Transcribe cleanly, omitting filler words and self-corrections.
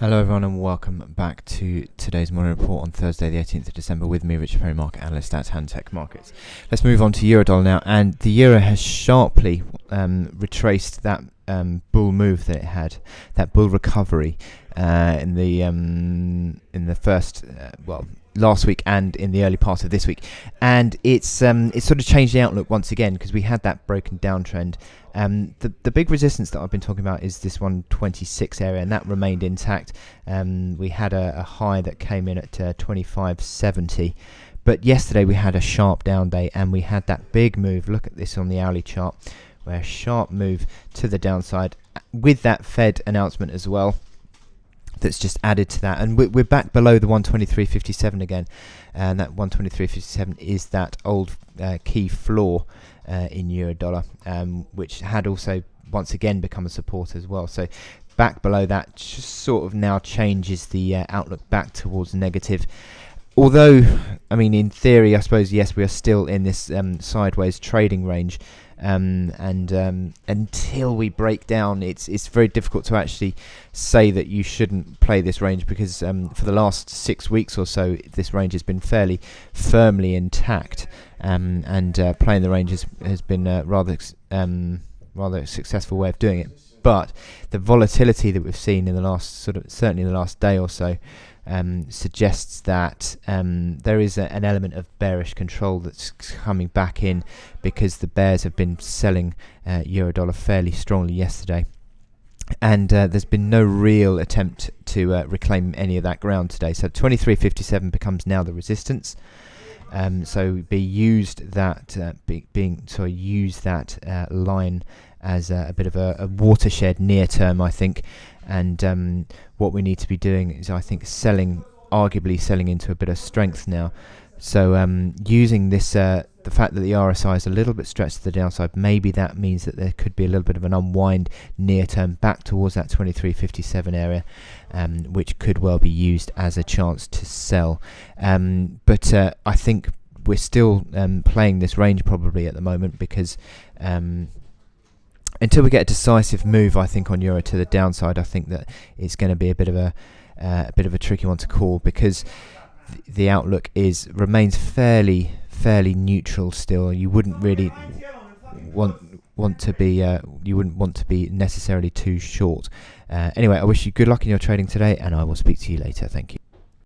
Hello everyone and welcome back to today's morning report on Thursday the 18th of December with me, Richard Perry, market analyst at Handtech Markets. Let's move on to Eurodollar now, and the Euro has sharply retraced that bull move that it had, that bull recovery in the first, last week and in the early part of this week, and it's sort of changed the outlook once again because we had that broken downtrend. The big resistance that I've been talking about is this 126 area, and that remained intact. We had a high that came in at 25.70, but yesterday we had a sharp down day and we had that big move. Look at this on the hourly chart, where a sharp move to the downside with that Fed announcement as well. That's just added to that, and we're back below the 123.57 again, and that 123.57 is that old key floor in Eurodollar, which had also once again become a support as well. So back below that just sort of now changes the outlook back towards negative. Although, I mean, in theory, I suppose, yes, we are still in this sideways trading range, and until we break down, it's very difficult to actually say that you shouldn't play this range, because for the last 6 weeks or so, this range has been fairly firmly intact, and playing the range has been rather a successful way of doing it. But the volatility that we've seen in the last certainly in the last day or so suggests that there is an element of bearish control that's coming back in, because the bears have been selling Eurodollar fairly strongly yesterday, and there's been no real attempt to reclaim any of that ground today. So 23.57 becomes now the resistance. So use that line as a bit of a watershed near term, I think. And what we need to be doing is, I think, arguably selling into a bit of strength now. So using this, the fact that the RSI is a little bit stretched to the downside, maybe that means that there could be a little bit of an unwind near term back towards that 23.57 area, which could well be used as a chance to sell. But I think we're still playing this range probably at the moment, because until we get a decisive move, I think, on Euro to the downside, I think that it's going to be a bit of a tricky one to call, because the outlook remains fairly neutral still. You wouldn't really want to be necessarily too short. Anyway, I wish you good luck in your trading today, and I will speak to you later. Thank you.